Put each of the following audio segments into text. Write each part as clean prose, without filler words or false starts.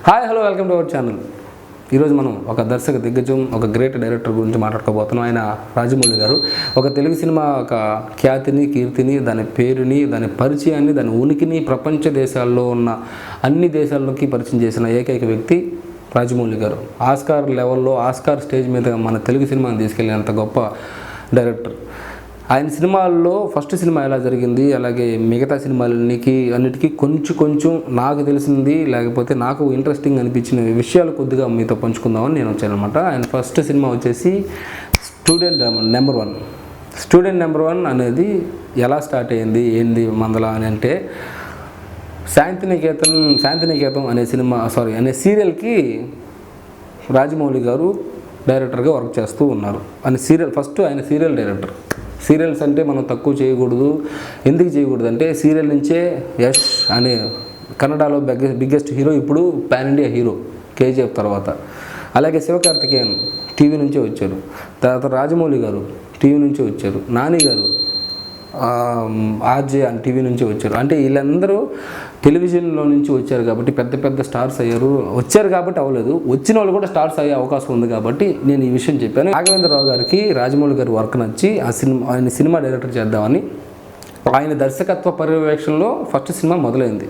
Hi hello welcome to our channel. ఈరోజు మనం ఒక దర్శక దిగ్గజం, ఒక గ్రేట్ డైరెక్టర్ గురించి మాట్లాడుకోబోతున్నాం. ఆయన రాజమౌళి గారు. ఒక తెలుగు సినిమా ఒక ఖ్యాతిని, కీర్తిని, దాని పేరుని, దాని పరిచయాన్ని, దాని ఉనికిని ప్రపంచ దేశాల్లో ఉన్న అన్ని దేశాల్లోకి పరిచయం చేసిన ఏకైక వ్యక్తి రాజమౌళి గారు. ఆస్కార్ లెవెల్లో, ఆస్కార్ స్టేజ్ మీద మన తెలుగు సినిమాని తీసుకెళ్ళినంత గొప్ప డైరెక్టర్. ఆయన సినిమాల్లో ఫస్ట్ సినిమా ఎలా జరిగింది, అలాగే మిగతా అన్నిటికీ కొంచెం నాకు తెలిసింది, లేకపోతే నాకు ఇంట్రెస్టింగ్ అనిపించిన విషయాలు కొద్దిగా మీతో పంచుకుందామని నేను వచ్చాను అనమాట. ఆయన ఫస్ట్ సినిమా వచ్చేసి స్టూడెంట్ నెంబర్ వన్ అనేది ఎలా స్టార్ట్ అయ్యింది, ఏంది మందల అని అంటే, శాంతినికేతం అనే సీరియల్కి రాజమౌళి గారు డైరెక్టర్గా వర్క్ చేస్తూ ఉన్నారు. ఫస్ట్ ఆయన సీరియల్ డైరెక్టర్. సీరియల్స్ అంటే మనం తక్కువ చేయకూడదు. ఎందుకు చేయకూడదు అంటే, సీరియల్ నుంచే యష్ అనే కన్నడలో బిగ్గెస్ట్ హీరో, ఇప్పుడు పాన్ ఇండియా హీరో కేజీఎఫ్ తర్వాత. అలాగే శివకార్తికేయన్ టీవీ నుంచే వచ్చారు. తర్వాత రాజమౌళి గారు టీవీ నుంచే వచ్చారు. నాని గారు ఆర్జే అని టీవీ నుంచి వచ్చారు. అంటే వీళ్ళందరూ టెలివిజన్లో నుంచి వచ్చారు కాబట్టి పెద్ద స్టార్స్ అయ్యారు. వచ్చారు కాబట్టి అవ్వలేదు, వచ్చిన వాళ్ళు కూడా స్టార్స్ అయ్యే అవకాశం ఉంది కాబట్టి నేను ఈ విషయం చెప్పాను. రాఘవేంద్రరావు గారికి రాజమౌళి గారి వర్క్ నచ్చి ఆయన సినిమా డైరెక్టర్ చేద్దామని ఆయన దర్శకత్వ పర్యవేక్షణలో ఫస్ట్ సినిమా మొదలైంది.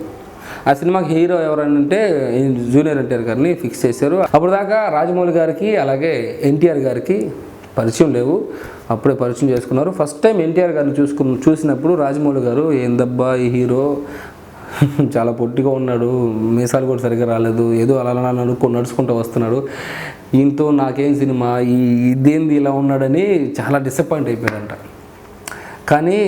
ఆ సినిమాకి హీరో ఎవరంటే జూనియర్ ఎన్టీఆర్ గారిని ఫిక్స్ చేశారు. అప్పుడు దాకా రాజమౌళి గారికి అలాగే ఎన్టీఆర్ గారికి పరిచయం లేవు. అప్పుడే పరిచయం చేసుకున్నారు. ఫస్ట్ టైం ఎన్టీఆర్ గారిని చూసినప్పుడు రాజమౌళి గారు, ఏందబ్బా ఈ హీరో చాలా పొట్టిగా ఉన్నాడు, మీసాలు కూడా సరిగ్గా రాలేదు, ఏదో అలా నడుచుకుంటూ వస్తున్నాడు, ఈయనతో నాకేం సినిమా, ఇదేంది ఇలా ఉన్నాడని చాలా డిసప్పాయింట్ అయిపోయాడంట. కానీ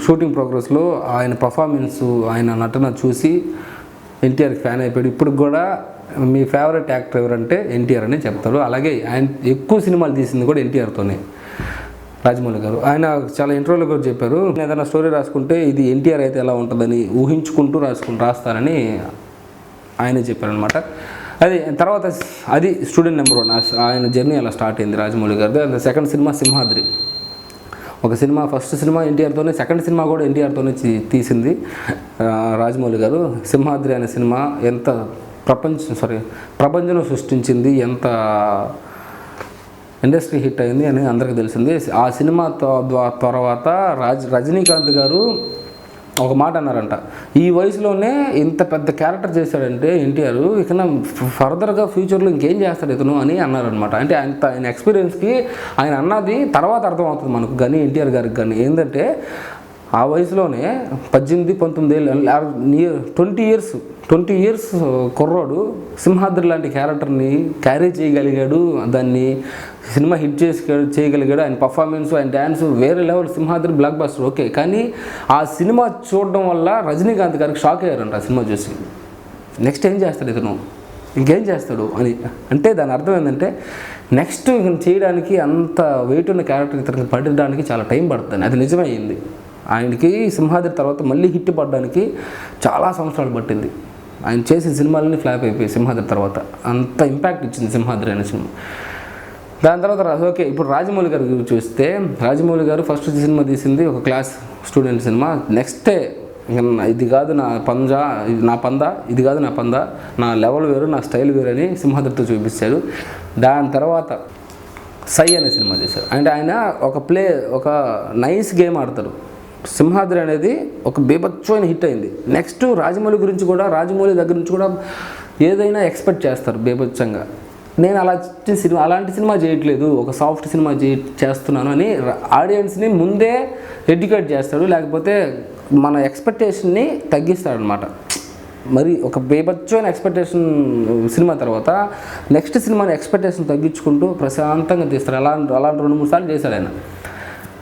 షూటింగ్ ప్రోగ్రెస్లో ఆయన పర్ఫార్మెన్స్, ఆయన నటన చూసి ఎన్టీఆర్కి ఫ్యాన్ అయిపోయాడు. ఇప్పుడు కూడా మీ ఫేవరెట్ యాక్టర్ ఎవరంటే ఎన్టీఆర్ అని చెప్తారు. అలాగే ఆయన ఎక్కువ సినిమాలు తీసింది కూడా ఎన్టీఆర్తోనే రాజమౌళి గారు. ఆయన చాలా ఇంటర్వ్యూలో కూడా చెప్పారు, ఏదైనా స్టోరీ రాసుకుంటే ఇది ఎన్టీఆర్ అయితే ఎలా ఉంటుందని ఊహించుకుంటూ రాస్తానని ఆయనే చెప్పారనమాట. తర్వాత స్టూడెంట్ నెంబర్ వన్. ఆయన జర్నీ అలా స్టార్ట్ అయింది రాజమౌళి గారిది. Second cinema Simhadri. First cinema ఎన్టీఆర్తోనే, సెకండ్ సినిమా కూడా ఎన్టీఆర్తోనే తీసింది రాజమౌళి గారు. సింహాద్రి అనే సినిమా ఎంత ప్రపంచం సృష్టించింది, ఎంత ఇండస్ట్రీ హిట్ అయింది అని అందరికీ తెలిసింది. ఆ సినిమా తర్వాత రజనీకాంత్ గారు ఒక మాట అన్నారంట, ఈ వయసులోనే ఇంత పెద్ద క్యారెక్టర్ చేశాడంటే ఎన్టీఆర్, ఇక ఫర్దర్గా ఫ్యూచర్లో ఇంకేం చేస్తాడు ఇతను అని అన్నారనమాట. అంటే ఆయన ఎక్స్పీరియన్స్కి ఆయన అన్నది తర్వాత అర్థమవుతుంది మనకు కానీ, ఎన్టీఆర్ గారికి కానీ. ఏంటంటే ఆ వయసులోనే 18-19 ఏళ్ళు, 20 ఇయర్స్ కుర్రోడు సింహాద్రి లాంటి క్యారెక్టర్ని క్యారీ చేయగలిగాడు, దాన్ని సినిమా హిట్ చేయగలిగాడు. ఆయన పర్ఫార్మెన్స్, ఆయన డ్యాన్స్ వేరే level. Simhadri block buster okay, కానీ ఆ సినిమా చూడడం వల్ల రజనీకాంత్ గారికి షాక్ అయ్యారంట. ఆ సినిమా చూసి నెక్స్ట్ ఏం చేస్తాడు ఇతను, ఇంకేం చేస్తాడు అని. అంటే దాని అర్థం ఏంటంటే, నెక్స్ట్ చేయడానికి అంత వెయిట్ ఉన్న క్యారెక్టర్ ఇతనికి పడడానికి చాలా టైం పడుతుంది. అది నిజమైంది. ఆయనకి సింహాద్రి తర్వాత మళ్ళీ హిట్ పడడానికి చాలా సంవత్సరాలు పట్టింది. ఆయన చేసిన సినిమాలన్నీ ఫ్లాప్ అయిపోయి సింహాద్రి తర్వాత అంత ఇంపాక్ట్ ఇచ్చింది సింహాద్రి అనే సినిమా. దాని తర్వాత ఇప్పుడు రాజమౌళి గారి గురించి చూస్తే, రాజమౌళి గారు ఫస్ట్ సినిమా తీసింది ఒక క్లాస్ స్టూడెంట్ సినిమా. నెక్స్టే ఇది కాదు నా పంజా, ఇది కాదు నా పందా, నా లెవెల్ వేరు, నా స్టైల్ వేరు అని సింహాద్రితో చూపించాడు. దాని తర్వాత సై అనే సినిమా చేశారు. అంటే ఆయన ఒక నైస్ గేమ్ ఆడతారు. సింహాద్రి అనేది ఒక బీభత్సమైన హిట్ అయింది. నెక్స్ట్ రాజమౌళి దగ్గర నుంచి కూడా ఏదైనా ఎక్స్పెక్ట్ చేస్తారు బీభత్సంగా. నేను అలాంటి సినిమా చేయట్లేదు, ఒక సాఫ్ట్ సినిమా చేస్తున్నాను అని ఆడియన్స్ని ముందే ఎడ్యుకేట్ చేస్తాడు, లేకపోతే మన ఎక్స్పెక్టేషన్ని తగ్గిస్తాడనమాట. మరి ఒక బీభత్సమైన ఎక్స్పెక్టేషన్ సినిమా తర్వాత నెక్స్ట్ సినిమాని ఎక్స్పెక్టేషన్ తగ్గించుకుంటూ ప్రశాంతంగా తీస్తాడు. అలాంటి 2-3 సార్లు చేశాడు ఆయన,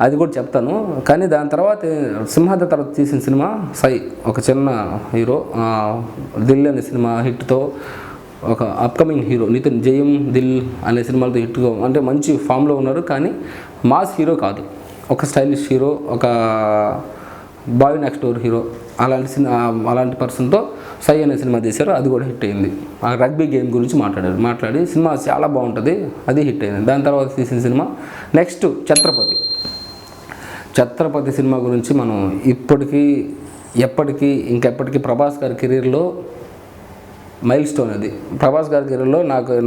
అది కూడా చెప్తాను. కానీ దాని తర్వాత సింహాద్రి తర్వాత తీసిన సినిమా సై, ఒక చిన్న హీరో దిల్ అనే సినిమా హిట్తో, ఒక అప్కమింగ్ హీరో నితిన్, జయం, దిల్ అనే సినిమాలతో హిట్గా, అంటే మంచి ఫామ్లో ఉన్నారు. కానీ మాస్ హీరో కాదు, ఒక స్టైలిష్ హీరో, ఒక బాయ్ నెక్స్ట్ డోర్ హీరో, అలాంటి పర్సన్తో సై అనే సినిమా తీశారు. అది కూడా హిట్ అయింది. ఆ రగ్బీ గేమ్ గురించి మాట్లాడి సినిమా చాలా బాగుంటుంది, అది హిట్ అయింది. దాని తర్వాత తీసిన సినిమా నెక్స్ట్ ఛత్రపతి సినిమా గురించి మనం ఇప్పటికీ ఇంకెప్పటికీ ప్రభాస్ గారి కెరీర్లో మైల్ స్టోన్ అది. ప్రభాస్ గారి కెరీర్లో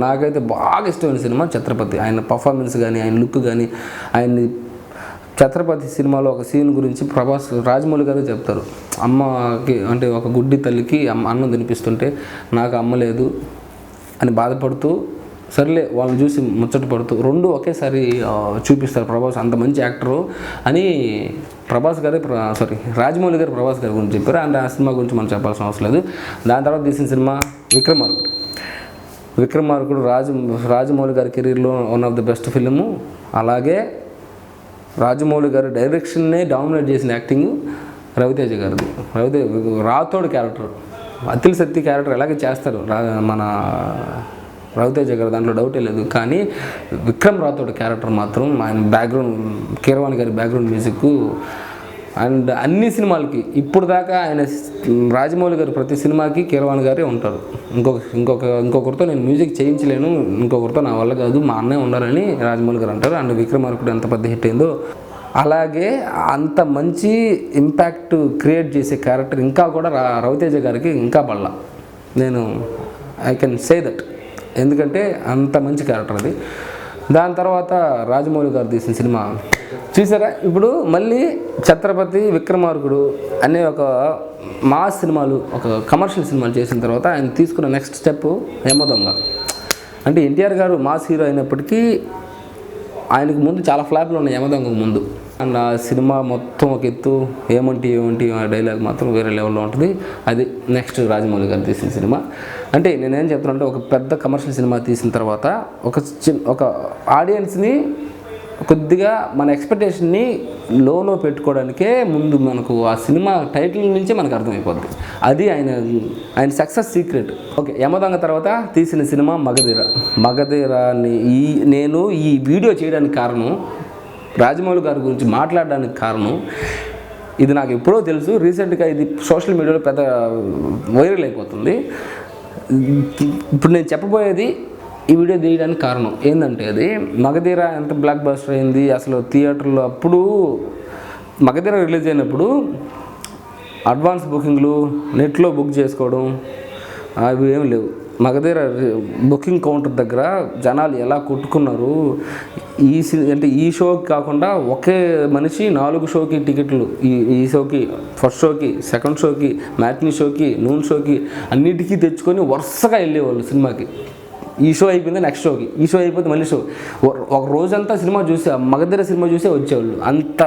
నాకైతే బాగా ఇష్టమైన సినిమా ఛత్రపతి. ఆయన పర్ఫార్మెన్స్ కానీ, ఆయన లుక్ కానీ, ఆయన్ని ఛత్రపతి సినిమాలో ఒక సీన్ గురించి రాజమౌళి గారు చెప్తారు. అమ్మకి అంటే ఒక గుడ్డి తల్లికి అన్నం తినిపిస్తుంటే నాకు అమ్మ లేదు అని బాధపడుతూ, సర్లే వాళ్ళని చూసి ముచ్చట పడుతూ రెండు ఒకేసారి చూపిస్తారు. ప్రభాస్ అంత మంచి యాక్టరు అని రాజమౌళి గారు ప్రభాస్ గారి గురించి చెప్పారు. అండ్ ఆ సినిమా గురించి మనం చెప్పాల్సిన అవసరం లేదు. దాని తర్వాత తీసిన సినిమా విక్రమార్కుడు రాజమౌళి గారి కెరీర్లో one of the best film. అలాగే రాజమౌళి గారు డైరెక్షన్నే డామినేట్ చేసిన యాక్టింగ్ రవితేజ గారిది. రాథోడ్ క్యారెక్టర్, అతిల్ శక్తి క్యారెక్టర్ ఎలాగే చేస్తారు మన రవితేజ గారు, దాంట్లో డౌటే లేదు. కానీ విక్రమ్ రాథోడ్ క్యారెక్టర్ మాత్రం ఆయన బ్యాక్గ్రౌండ్, కీరవాణి గారి బ్యాక్గ్రౌండ్ మ్యూజిక్ అండ్ అన్ని సినిమాలకి ఇప్పుడు దాకా ఆయన రాజమౌళి గారు ప్రతి సినిమాకి కీరవాణి గారే ఉంటారు. ఇంకొకరితో నేను మ్యూజిక్ చేయించలేను, ఇంకొకరితో నా వల్ల కాదు, మా అన్నయ్య ఉండాలని రాజమౌళి గారు అంటారు. అండ్ విక్రమార్కుడు ఎంత పెద్ద హిట్ అయిందో అలాగే అంత మంచి ఇంపాక్ట్ క్రియేట్ చేసే క్యారెక్టర్ ఇంకా కూడా రవితేజ గారికి ఇంకా పడలా. ఐ కెన్ సే దట్, ఎందుకంటే అంత మంచి క్యారెక్టర్ అది. దాని తర్వాత రాజమౌళి గారు తీసిన సినిమా చూసారా. ఇప్పుడు మళ్ళీ ఛత్రపతి, విక్రమార్కుడు అనే ఒక మాస్ సినిమాలు, ఒక కమర్షియల్ సినిమాలు చేసిన తర్వాత ఆయన తీసుకున్న నెక్స్ట్ స్టెప్ యమదొంగ. అంటే ఎన్టీఆర్ గారు మాస్ హీరో అయినప్పటికీ ఆయనకు ముందు చాలా ఫ్లాప్లు ఉన్నాయి యమదొంగకు ముందు. అండ్ ఆ సినిమా మొత్తం ఒక ఎత్తు, ఏమంటి డైలాగ్ మాత్రం వేరే లెవెల్లో ఉంటుంది. అది నెక్స్ట్ రాజమౌళి గారు తీసిన సినిమా. అంటే నేనేం చెప్తున్నా అంటే ఒక పెద్ద కమర్షియల్ సినిమా తీసిన తర్వాత ఒక ఆడియన్స్ని కొద్దిగా మన ఎక్స్పెక్టేషన్ని లోలో పెట్టుకోవడానికే ముందు మనకు ఆ సినిమా టైటిల్ నుంచే మనకు అర్థమైపోద్ది. అది ఆయన సక్సెస్ సీక్రెట్. ఓకే, యమదొంగ తర్వాత తీసిన సినిమా మగధీరాని నేను ఈ వీడియో చేయడానికి కారణం, రాజమౌళి గారి గురించి మాట్లాడడానికి కారణం, ఇది నాకు ఎప్పుడో తెలుసు. రీసెంట్గా ఇది సోషల్ మీడియాలో పెద్ద వైరల్ అయిపోతుంది. ఇప్పుడు నేను చెప్పబోయేది ఈ వీడియో తీయడానికి కారణం ఏంటంటే, అది మగధీర ఎంత బ్లాక్ బస్టర్ అయింది అసలు థియేటర్లో. అప్పుడు మగధీర రిలీజ్ అయినప్పుడు అడ్వాన్స్ బుకింగ్లు, నెట్లో బుక్ చేసుకోవడం అవి ఏమి లేవు. మగధీర బుకింగ్ కౌంటర్ దగ్గర జనాలు ఎలా కొట్టుకున్నారు. అంటే ఈ షోకి కాకుండా ఒకే మనిషి 4 షోకి టికెట్లు, ఈ షోకి, ఫస్ట్ షోకి, సెకండ్ షోకి, మ్యాట్నీ షోకి, నూన్ షోకి అన్నిటికీ తెచ్చుకొని వరుసగా వెళ్ళేవాళ్ళు సినిమాకి. ఈ షో అయిపోయింది నెక్స్ట్ షోకి, ఈ షో అయిపోతే మళ్ళీ షో. ఒక రోజంతా సినిమా చూసే, మగధీర సినిమా చూసే వచ్చేవాళ్ళు. అంత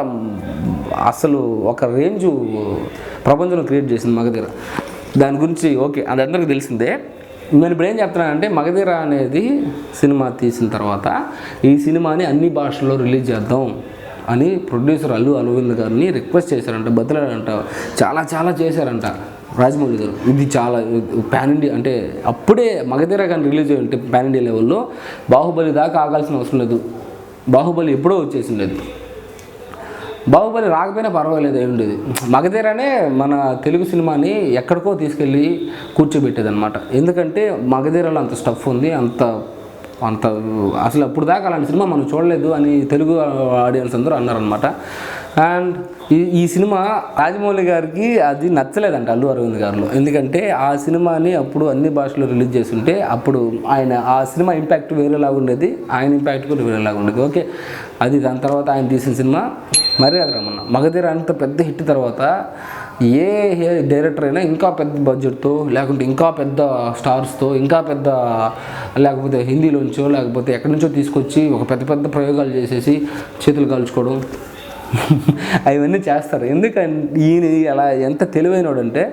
అసలు ఒక రేంజు ప్రపంచంలో క్రియేట్ చేసింది మగధీర. దాని గురించి ఓకే అది అందరికీ తెలిసిందే. నేను ఇప్పుడు ఏం చెప్తున్నానంటే, మగధీర అనేది సినిమా తీసిన తర్వాత ఈ సినిమాని అన్ని భాషల్లో రిలీజ్ చేద్దాం అని ప్రొడ్యూసర్ అల్లు అరవింద్ గారిని రిక్వెస్ట్ చేశారంట, బతిలాడంట, చాలా చేశారంట రాజమౌళి గారు. ఇది చాలా పాన్ ఇండియా, అంటే అప్పుడే మగధీర కానీ రిలీజ్ అయ్యి ఉంటే పాన్ ఇండియా లెవెల్లో బాహుబలి దాకా ఆగాల్సిన అవసరం లేదు. బాహుబలి ఎప్పుడో వచ్చేసిండేది. బాహుబలి రాకపోయినా పర్వాలేదు అయి ఉండేది. మగధీరనే మన తెలుగు సినిమాని ఎక్కడికో తీసుకెళ్ళి కూర్చోబెట్టేది అనమాట. ఎందుకంటే మగధీరలో అంత స్టఫ్ ఉంది, అంత అసలు అప్పుడు దాకా అలాంటి సినిమా మనం చూడలేదు అని తెలుగు ఆడియన్స్ అందరూ అన్నారనమాట. అండ్ ఈ సినిమా రాజమౌళి గారికి అది నచ్చలేదంట అల్లు అరవింద్ గారిలో. ఎందుకంటే ఆ సినిమాని అప్పుడు అన్ని భాషల్లో రిలీజ్ చేస్తుంటే అప్పుడు ఆ సినిమా ఇంపాక్ట్ వేరేలాగా ఉండేది, ఆయన ఇంపాక్ట్ కూడా వేరేలాగా ఉండేది. ఓకే, అది దాని తర్వాత ఆయన తీసిన సినిమా మర్యాద రామన్న. మగధీర అంత పెద్ద హిట్ తర్వాత ఏ డైరెక్టర్ అయినా ఇంకా పెద్ద బడ్జెట్తో, లేకుంటే ఇంకా పెద్ద స్టార్స్తో, ఇంకా పెద్ద, లేకపోతే హిందీలోంచో లేకపోతే ఎక్కడి నుంచో తీసుకొచ్చి ఒక పెద్ద ప్రయోగాలు చేసేసి చేతులు కాల్చుకోవడం అవన్నీ చేస్తారు. ఎందుకంటే ఈయన అలా ఎంత తెలివైనోడంటే,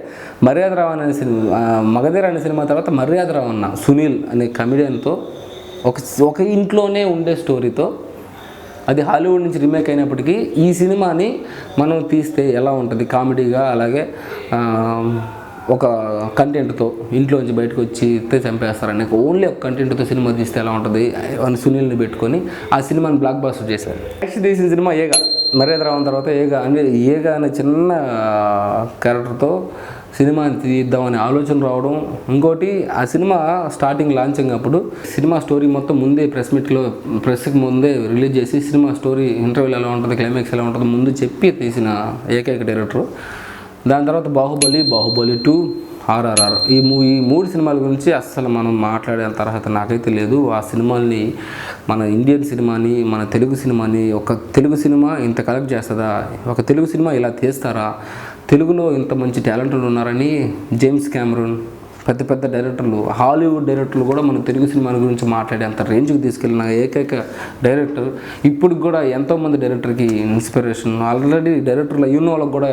మర్యాద రావు అనే సినిమా, మగధీర అనే సినిమా తర్వాత మర్యాద రావు అన్న సునీల్ అనే కమెడియన్తో ఒక ఇంట్లోనే ఉండే స్టోరీతో, అది హాలీవుడ్ నుంచి రీమేక్ అయినప్పటికీ ఈ సినిమాని మనం తీస్తే ఎలా ఉంటుంది కామెడీగా, అలాగే ఒక కంటెంట్తో ఇంట్లోంచి బయటకు వచ్చి చంపేస్తారని ఓన్లీ ఒక కంటెంట్తో సినిమా తీస్తే ఎలా ఉంటుంది అని సునీల్ని పెట్టుకొని ఆ సినిమాని బ్లాక్ బస్టర్ చేశారు. నెక్స్ట్ తీసిన సినిమా ఏగా, మర్యాద రావడం తర్వాత ఏగా అనే చిన్న క్యారెక్టర్తో సినిమాని తీద్దామనే ఆలోచన రావడం. ఇంకోటి, ఆ సినిమా స్టార్టింగ్ లాంచింగ్ అప్పుడు సినిమా స్టోరీ మొత్తం ముందే ప్రెస్కి ముందే రిలీజ్ చేసి సినిమా స్టోరీ ఇంటర్వ్యూలు ఎలా ఉంటుంది, క్లైమాక్స్ ఎలా ఉంటుంది ముందు చెప్పి తీసిన ఏకైక డైరెక్టరు. దాని తర్వాత బాహుబలి 2, RRR. ఈ 3 సినిమాల గురించి అస్సలు మనం మాట్లాడే అర్హత నాకైతే లేదు. ఆ సినిమాల్ని, మన ఇండియన్ సినిమాని, మన తెలుగు సినిమాని, ఒక తెలుగు సినిమా ఇంత కలెక్ట్ చేస్తుందా, ఒక తెలుగు సినిమా ఇలా తీస్తారా, తెలుగులో ఇంత మంచి టాలెంట్లు ఉన్నారని జేమ్స్ కెమెరూన్, పెద్ద డైరెక్టర్లు, హాలీవుడ్ డైరెక్టర్లు కూడా మన తెలుగు సినిమాల గురించి మాట్లాడే అంత రేంజ్కి తీసుకెళ్ళిన ఏకైక డైరెక్టర్. ఇప్పుడు కూడా ఎంతోమంది డైరెక్టర్కి ఇన్స్పిరేషన్. ఆల్రెడీ డైరెక్టర్లు అయిన వాళ్ళకి కూడా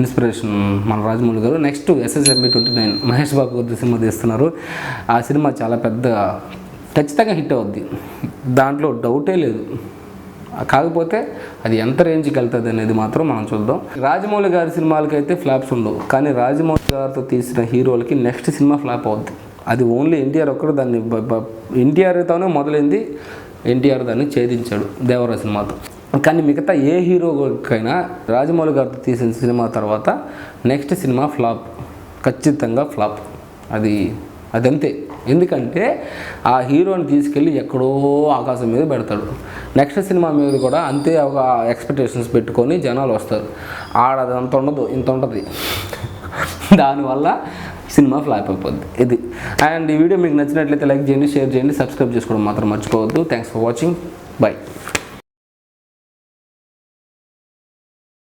ఇన్స్పిరేషన్ మన రాజమౌళి గారు. నెక్స్ట్ SSMB 29 మహేష్ బాబు గారు సినిమా తీస్తున్నారు. ఆ సినిమా చాలా పెద్ద, ఖచ్చితంగా హిట్ అవుద్ది, దాంట్లో డౌటే లేదు. కాకపోతే అది ఎంత రేంజ్కి వెళ్తుంది అనేది మాత్రం మనం చూద్దాం. రాజమౌళి గారి సినిమాలకైతే ఫ్లాప్స్ ఉండవు, కానీ రాజమౌళి గారితో తీసిన హీరోలకి నెక్స్ట్ సినిమా ఫ్లాప్ అవుద్ది. అది ఓన్లీ ఎన్టీఆర్ ఒక్కడు దాన్ని, ఎన్టీఆర్తోనే మొదలైంది, ఎన్టీఆర్ దాన్ని ఛేదించాడు దేవరా సినిమాతో. కానీ మిగతా ఏ హీరోకైనా రాజమౌళి గారితో తీసిన సినిమా తర్వాత నెక్స్ట్ సినిమా ఫ్లాప్, ఖచ్చితంగా ఫ్లాప్. అదంతే. ఎందుకంటే ఆ హీరోని తీసుకెళ్ళి ఎక్కడో ఆకాశం మీద పెడతాడు. నెక్స్ట్ సినిమా మీద కూడా అంతే ఒక ఎక్స్పెక్టేషన్స్ పెట్టుకొని జనాలు వస్తారు. అదంత ఉండదు, ఇంత ఉంటుంది. దానివల్ల సినిమా ఫ్లాప్ అయిపోద్ది. ఇది. అండ్ ఈ వీడియో మీకు నచ్చినట్లయితే లైక్ చేయండి, షేర్ చేయండి, సబ్స్క్రైబ్ చేసుకోవడం మాత్రం మర్చిపోవద్దు. Thanks for watching. బై.